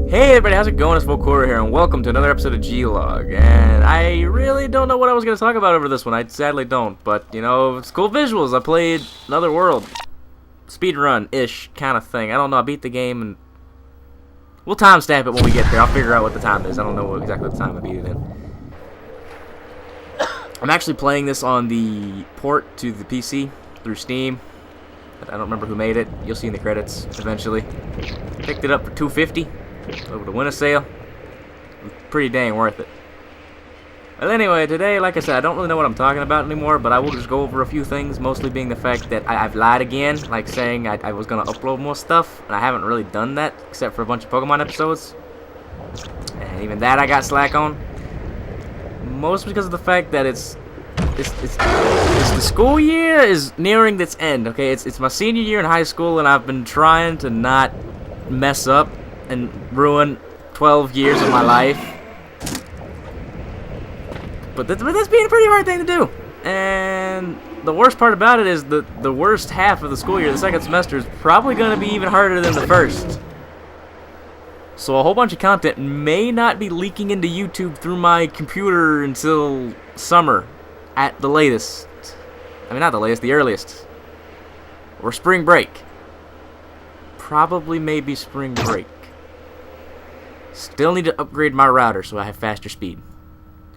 Hey everybody, how's it going? It's Volkura here, and welcome to another episode of G-Log. And I really don't know what I was going to talk about over this one. I sadly don't, but, you know, it's cool visuals. I played Another World. Speedrun-ish kind of thing. I don't know, I beat the game, and we'll timestamp it when we get there. I'll figure out what the time is. I don't know exactly what time I beat it in. I'm actually playing this on the port to the PC through Steam. I don't remember who made it. You'll see in the credits eventually. Picked it up for $2.50 over the winter sale. Pretty dang worth it. But anyway, today, like I said, I don't really know what I'm talking about anymore, but I will just go over a few things, mostly being the fact that I've lied again, like saying I was going to upload more stuff, and I haven't really done that, except for a bunch of Pokemon episodes. And even that I got slack on. Mostly because of the fact that it's the school year is nearing its end, okay? It's my senior year in high school, and I've been trying to not mess up and ruin 12 years of my life. But that's being a pretty hard thing to do. And the worst part about it is the worst half of the school year, the second semester, is probably going to be even harder than the first. So a whole bunch of content may not be leaking into YouTube through my computer until summer, at the latest. I mean, not the latest, the earliest. Or spring break. Probably maybe spring break. Still need to upgrade my router so I have faster speed.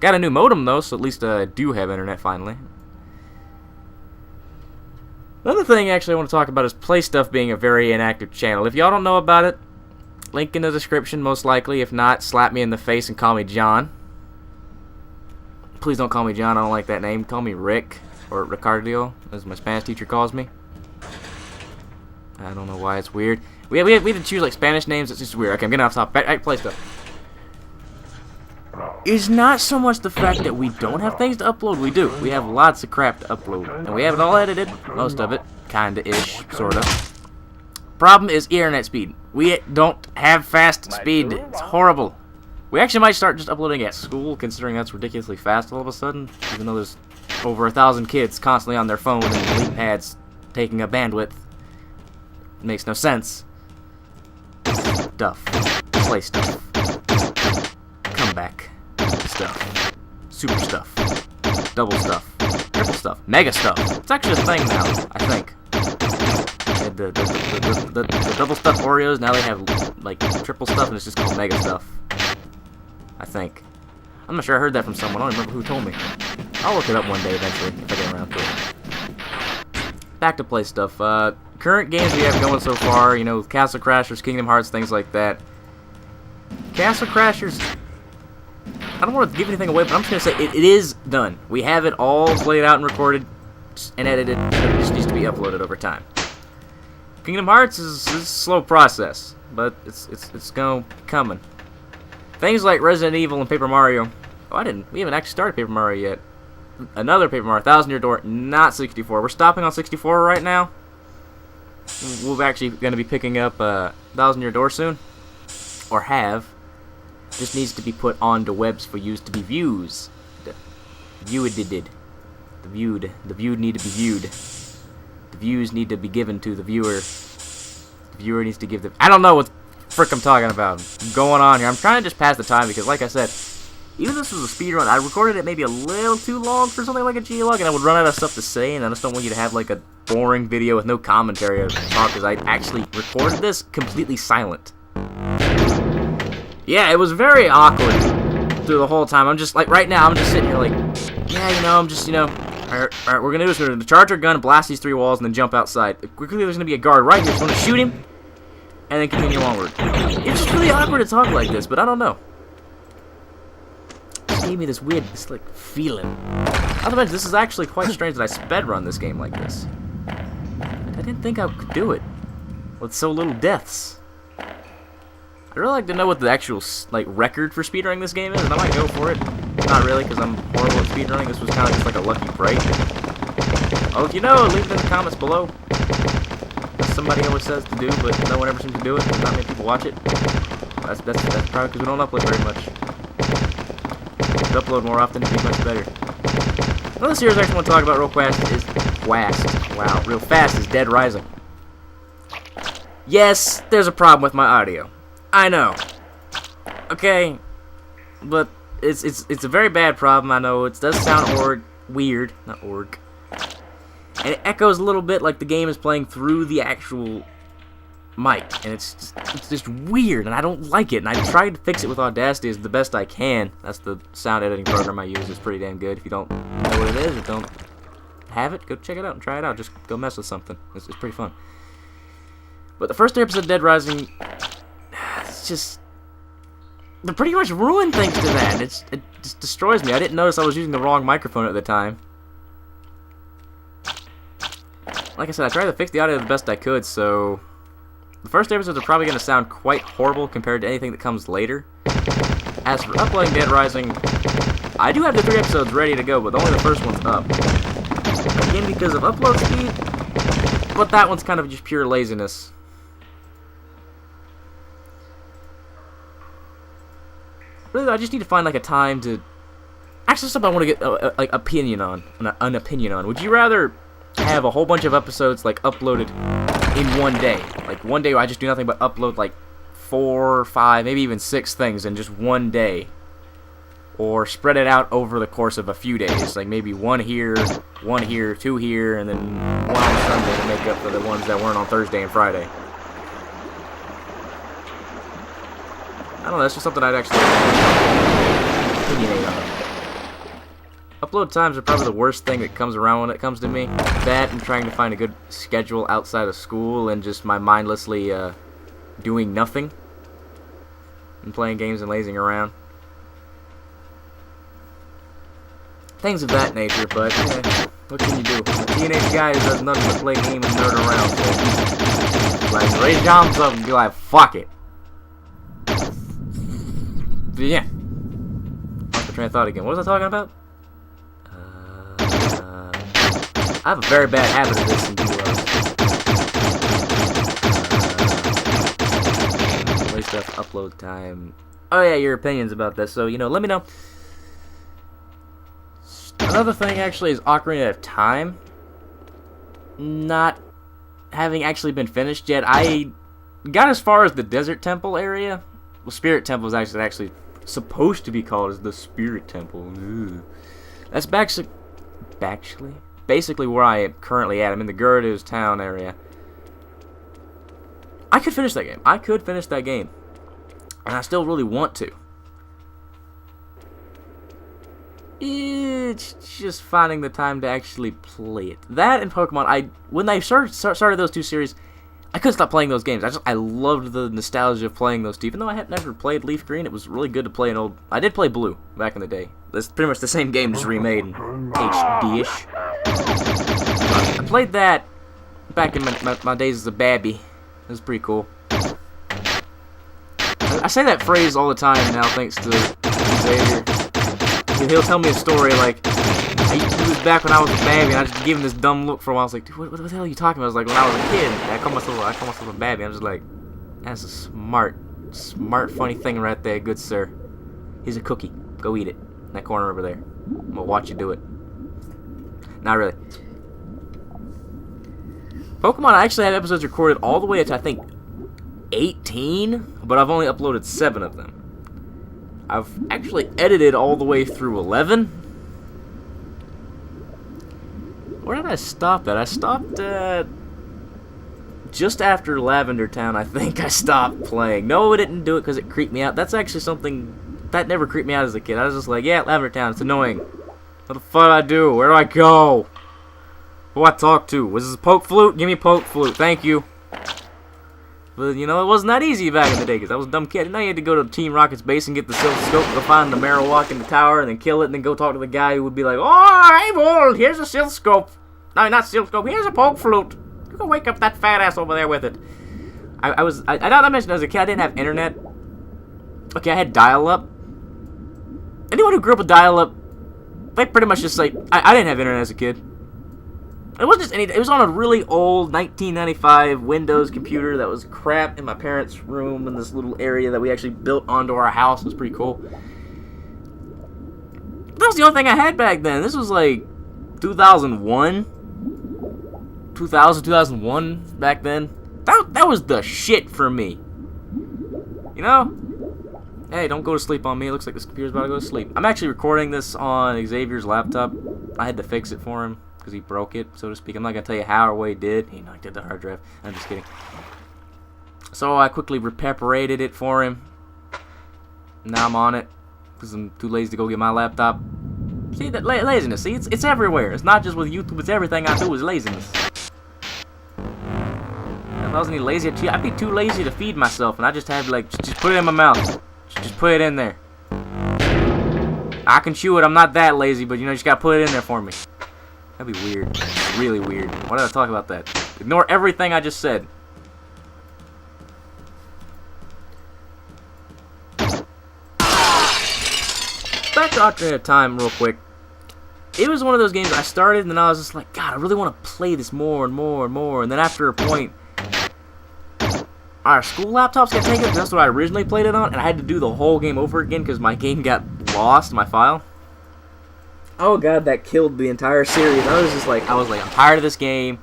Got a new modem though, so at least I do have internet finally. Another thing actually I want to talk about is Play Stuff being a very inactive channel. If y'all don't know about it, link in the description most likely. If not, slap me in the face and call me John. Please don't call me John, I don't like that name. Call me Rick, or Ricardo, as my Spanish teacher calls me. I don't know why it's weird. We had to choose like Spanish names, it's just weird. Okay, I'm getting off topic. Back Play Stuff. It's not so much the fact that we don't have things to upload, we do. We have lots of crap to upload. And we have it all edited, most of it. Kinda-ish, sorta. Problem is internet speed. We don't have fast speed. It's horrible. We actually might start just uploading at school, considering that's ridiculously fast all of a sudden. Even though there's over 1,000 kids constantly on their phone and delete pads taking up bandwidth. It makes no sense. Stuff. Play stuff. Comeback. Stuff. Super stuff. Double stuff. Triple stuff. Mega stuff. It's actually a thing now, I think. The double stuff Oreos, now they have like triple stuff and it's just called mega stuff. I think. I'm not sure, I heard that from someone. I don't remember who told me. I'll look it up one day eventually, if I get around to it. Back to Play Stuff. Current games we have going so far, you know, Castle Crashers, Kingdom Hearts, things like that. Castle Crashers, I don't want to give anything away, but I'm just going to say it is done. We have it all played out and recorded and edited. It just needs to be uploaded over time. Kingdom Hearts is a slow process, but it's coming. Things like Resident Evil and Paper Mario. Oh, we haven't actually started Paper Mario yet. Another Paper Mario, 1000 Year Door, not 64. We're stopping on 64 right now. We're actually going to be picking up 1000 Year Door soon. Or have. Just needs to be put onto webs for use to be views. The viewed need to be viewed. The views need to be given to the viewer. The viewer needs to give the... I don't know what frick I'm talking about. Going on here. I'm trying to just pass the time because, like I said, even if this was a speedrun, I recorded it maybe a little too long for something like a G-Log, and I would run out of stuff to say, and I just don't want you to have like a boring video with no commentary at all, because I actually recorded this completely silent. Yeah, it was very awkward through the whole time. I'm just like, right now, I'm just sitting here like, yeah, you know, I'm just, you know, alright, we're gonna do this. We're gonna charge our gun, blast these 3 walls, and then jump outside. Quickly, there's gonna be a guard right here, so I'm gonna shoot him, and then continue onward. It's just really awkward to talk like this, but I don't know. It just gave me this weird, like, feeling. Not to mention, this is actually quite strange that I sped run this game like this. I didn't think I could do it with so little deaths. I'd really like to know what the actual, like, record for speedrunning this game is, and I might go for it. Not really, because I'm horrible at speedrunning. This was kind of just like a lucky break. Oh, if you know, leave it in the comments below. Somebody always says to do, but no one ever seems to do it. Not many people watch it. That's probably because we don't upload very much. If we upload more often, it'd be much better. Another series I actually want to talk about real fast is Dead Rising. Yes, there's a problem with my audio. I know. Okay, but it's a very bad problem. I know it does sound weird, not org, and it echoes a little bit like the game is playing through the actual mic, and it's just weird, and I don't like it. And I tried to fix it with Audacity as the best I can. That's the sound editing program I use. It's pretty damn good. If you don't know what it is or don't have it, go check it out and try it out. Just go mess with something. It's pretty fun. But the first 3 episodes of Dead Rising, it's just, they pretty much ruined things to that. It just destroys me. I didn't notice I was using the wrong microphone at the time. Like I said, I tried to fix the audio the best I could, so the first episodes are probably going to sound quite horrible compared to anything that comes later. As for uploading Dead Rising, I do have the 3 episodes ready to go, but only the first one's up. Again, because of upload speed, but that one's kind of just pure laziness. Really, I just need to find like a time to. Actually, something I want to get like an opinion on. Would you rather have a whole bunch of episodes like uploaded in one day? Like one day where I just do nothing but upload like 4, 5, maybe even 6 things in just one day, or spread it out over the course of a few days, like maybe 1 here, 2 here, and then 1 on Sunday to make up for the ones that weren't on Thursday and Friday. I don't know, that's just something I'd actually opinionate on. Upload times are probably the worst thing that comes around when it comes to me. That and trying to find a good schedule outside of school and just my mindlessly doing nothing and playing games and lazing around. Things of that nature, but what can you do? I'm a teenage guy who does nothing but play game and nerd around, so like raise your arms up and be like, fuck it. But yeah. Off the train of thought again. What was I talking about? I have a very bad habit of this in duos. Waste of upload time. Oh yeah, your opinions about this. So, let me know. Another thing actually is Ocarina of Time. Not having actually been finished yet. I got as far as the Desert Temple area. Well, Spirit Temple is actually supposed to be called as the Spirit Temple. Ugh. That's basically where I am currently at. I'm in the Gyarados town area. I could finish that game. And I still really want to. It's just finding the time to actually play it. That and Pokemon, when they started those 2 series, I couldn't stop playing those games. I loved the nostalgia of playing those 2. Even though I had never played Leaf Green, it was really good to play an old. I did play Blue back in the day. That's pretty much the same game, just remade in HD-ish. I played that back in my days as a babby. It was pretty cool. I say that phrase all the time now, thanks to Xavier. He'll tell me a story like, I used to do this back when I was a babby, and I just gave him this dumb look for a while. I was like, dude, what the hell are you talking about? I was like, when I was a kid, I call myself a babby. I'm just like, that's a smart, funny thing right there, good sir. Here's a cookie. Go eat it. In that corner over there. I'm gonna watch you do it. Not really. Pokemon, I actually have episodes recorded all the way to, I think, 18, but I've only uploaded 7 of them. I've actually edited all the way through 11. Where did I stop at? I stopped at just after Lavender Town, I think I stopped playing. No, I didn't do it because it creeped me out. That's actually something that never creeped me out as a kid. I was just like, yeah, Lavender Town, it's annoying. What the fuck do I do? Where do I go? Who do I talk to? Was this a poke flute? Give me a poke flute. Thank you. But, it wasn't that easy back in the day because I was a dumb kid. And now you had to go to Team Rocket's base and get the Silk Scope to find the Marowak in the tower and then kill it and then go talk to the guy who would be like, oh, I'm old. Here's a Silk Scope. No, not Silk Scope. Here's a poke flute. You can wake up that fat ass over there with it. I not mentioned as a kid, I didn't have internet. Okay, I had dial-up. Anyone who grew up with dial-up, they pretty much just like, I didn't have internet as a kid. It wasn't just it was on a really old 1995 Windows computer that was crap in my parents' room in this little area that we actually built onto our house. It was pretty cool. That was the only thing I had back then. This was like 2001. 2001 back then. That was the shit for me. Hey, don't go to sleep on me. It looks like this computer's about to go to sleep. I'm actually recording this on Xavier's laptop. I had to fix it for him because he broke it, so to speak. I'm not going to tell you how or what he did. He knocked out the hard drive. I'm just kidding. So I quickly reparated it for him. Now I'm on it because I'm too lazy to go get my laptop. See, that laziness. See, it's everywhere. It's not just with YouTube. It's everything I do is laziness. If I wasn't any lazy, I'd be too lazy to feed myself, and I just have to, like, just put it in my mouth. Just put it in there. I can chew it. I'm not that lazy, but, you know, you just gotta put it in there for me. That'd be weird. Really weird. Why did I talk about that? Ignore everything I just said. Back to Ocarina of Time real quick. It was one of those games I started, and then I was just like, God, I really want to play this more and more and more. And then after a point, our school laptops got taken. That's what I originally played it on, and I had to do the whole game over again because my game got lost, my file. Oh God, that killed the entire series. I was like, I'm tired of this game.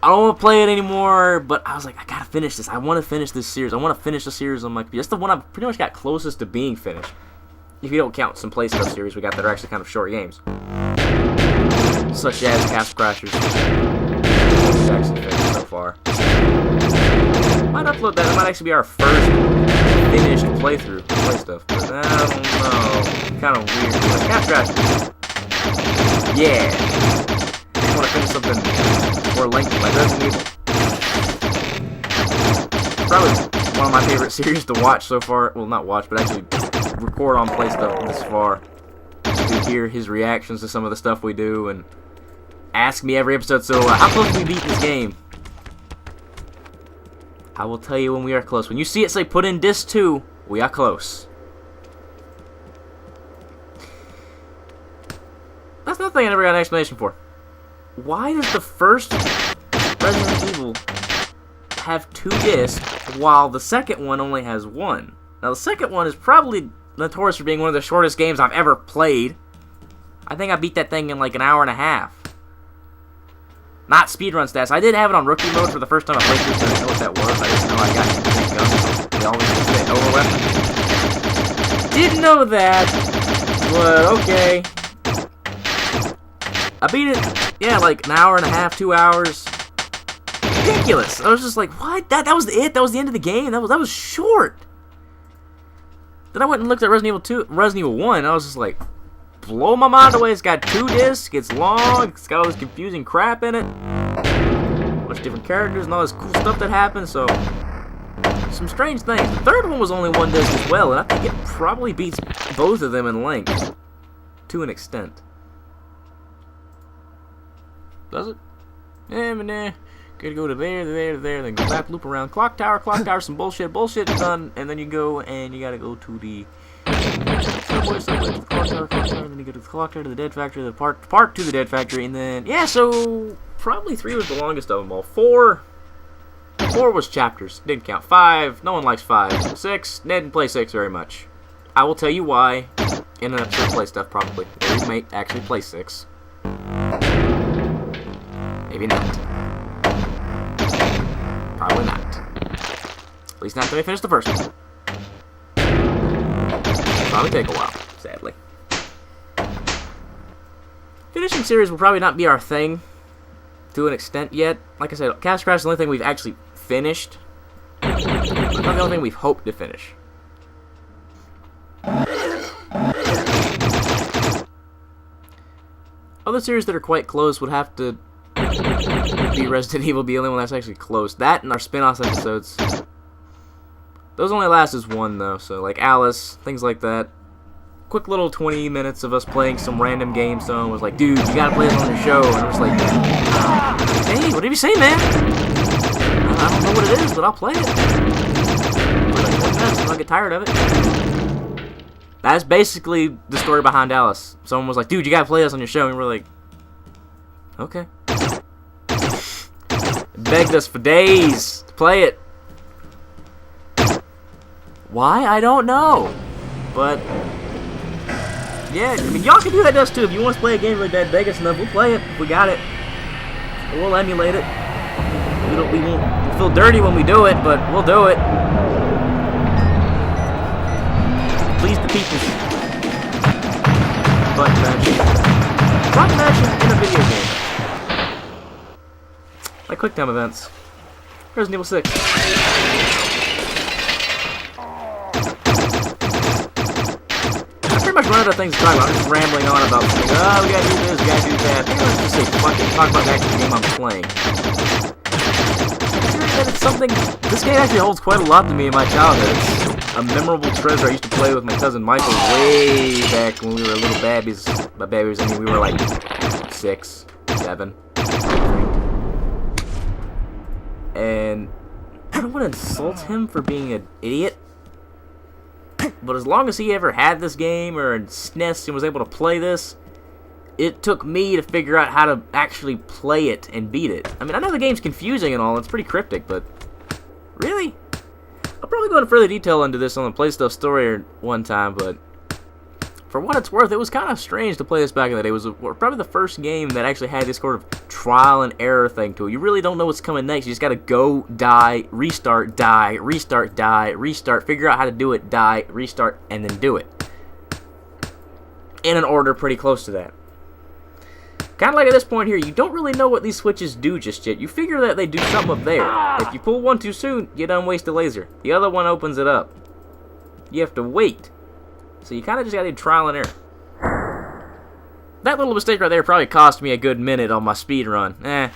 I don't want to play it anymore. But I was like, I gotta finish this. I want to finish this series. I want to finish the series on my computer. That's the one I pretty much got closest to being finished. If you don't count some play stuff series we got that are actually kind of short games. Such as Castle Crashers. Which actually finished so far. Might upload that. It might actually be our first finished playthrough. Play stuff. But I don't know. Kind of weird. Like Castle Crashers. Yeah. I just want to finish something more lengthy like Resident Evil. Probably one of my favorite series to watch so far. Well, not watch, but actually record on play stuff this far. To hear his reactions to some of the stuff we do and ask me every episode, so how close can we beat this game? I will tell you when we are close. When you see it say put in disc 2, we are close. That's another thing I never got an explanation for. Why does the first Resident Evil have 2 discs while the second one only has 1? Now the second one is probably notorious for being one of the shortest games I've ever played. I think I beat that thing in like an hour and a half. Not speedrun stats. I did have it on rookie mode for the first time I played this. I didn't know what that was. I just know I got guns. They always fit over weapon. Didn't know that, but okay. I beat it, yeah, like an hour and a half, 2 hours. Ridiculous. I was just like, what? That was it? That was the end of the game? That was short. Then I went and looked at Resident Evil 1, and I was just like, blow my mind away. It's got 2 discs, it's long, it's got all this confusing crap in it. A bunch of different characters and all this cool stuff that happens, so some strange things. The third one was only 1 disc as well, and I think it probably beats both of them in length. To an extent. Does it? Yeah, but nah. Gotta go to there, then go back, loop around. Clock tower, some bullshit, done, and then you go and you gotta go to the subway, to the clock tower, and then you go to the clock tower, to the dead factory, the part to the dead factory, and then, yeah, so probably 3 was the longest of them all. 4 was chapters, didn't count. 5, no one likes 5. 6, didn't play 6 very much. I will tell you why in an episode of Play Stuff, probably. We may actually play 6. Maybe not. Probably not. At least not until we finish the first one. Probably take a while, sadly. Finishing series will probably not be our thing to an extent yet. Like I said, Castle Crash is the only thing we've actually finished. It's not the only thing we've hoped to finish. Other series that are quite close would have to be Resident Evil, the only one that's actually close. That and our spin-off episodes. Those only last as 1 though, so like Alice, things like that. Quick little 20 minutes of us playing some random game. Someone was like, dude, you gotta play this on your show. And I was like, hey, what did you say, man? I don't know what it is, but I'll play it. I'll get tired of it. That's basically the story behind Alice. Someone was like, dude, you gotta play this on your show. And we're like, okay. Begged us for days to play it. Why? I don't know. But yeah, I mean, y'all can do that to us too. If you want us to play a game really bad, beg us enough, we'll play it. If we got it, we'll emulate it. We won't feel dirty when we do it, but we'll do it. people's butt matching. Butt matching in a video game. Like QuickTime events. Resident Evil 6. I pretty much run out of things to talk about. I'm just rambling on about things. Oh, we gotta do this, we gotta do that. Maybe let's just say fucking talk about the actual game I'm playing. It's something. This game actually holds quite a lot to me in my childhood. It's a memorable treasure I used to play with my cousin Michael way back when we were little babbies. By babbies, I mean we were like 6, 7. And I don't want to insult him for being an idiot, but as long as he ever had this game or in SNES and was able to play this, it took me to figure out how to actually play it and beat it. I mean, I know the game's confusing and all, it's pretty cryptic, but really? I'll probably go into further detail into this on the Play Stuff story one time, but for what it's worth, it was kind of strange to play this back in the day. It was probably the first game that actually had this sort of trial and error thing to it. You really don't know what's coming next. You just gotta go, die, restart, figure out how to do it, die, restart, and then do it. In an order pretty close to that. Kind of like at this point here, you don't really know what these switches do just yet. You figure that they do something up there. If you pull one too soon, you done waste a laser. The other one opens it up. You have to wait. So you kind of just gotta do trial and error. That little mistake right there probably cost me a good minute on my speed run. I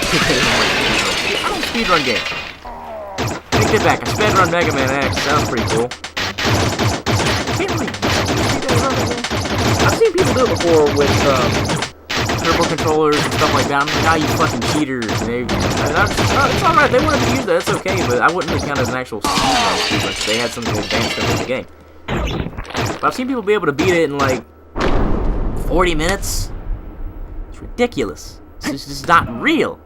don't speedrun games. Take it back. I speedrun Mega Man X. Sounds pretty cool. I've seen people do it before with turbo controllers and stuff like that. I'm like, you fucking cheaters. It's alright, they wanted to use that, it's okay, but I wouldn't really count it as an actual speedrun. They had something advanced in the game. But I've seen people be able to beat it in like 40 minutes. It's ridiculous. It's just not real.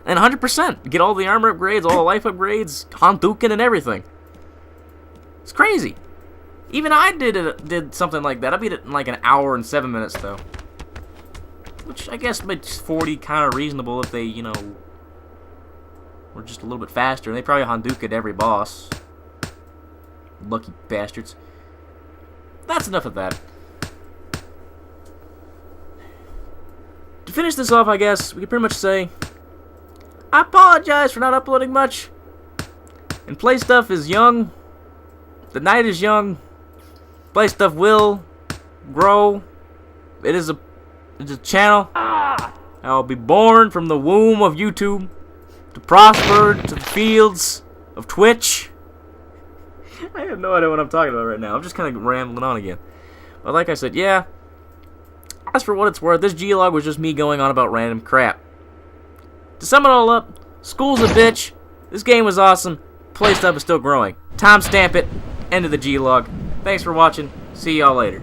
And 100%. Get all the armor upgrades, all the life upgrades, Hadouken and everything. It's crazy. Even I did something like that. I beat it in like an hour and 7 minutes, though. Which I guess makes 40 kind of reasonable if they, you know, were just a little bit faster. And they probably Hadoukened every boss. Lucky bastards. That's enough of that. To finish this off, I guess, we can pretty much say, I apologize for not uploading much. And Play Stuff is young. The night is young. Play Stuff will grow. It is a channel. I'll be born from the womb of YouTube to prosper to the fields of Twitch. I have no idea what I'm talking about right now. I'm just kind of rambling on again. But like I said, yeah. As for what it's worth, this G-log was just me going on about random crap. To sum it all up, school's a bitch. This game was awesome. Play Stuff is still growing. Timestamp it. End of the G-log. Thanks for watching. See y'all later.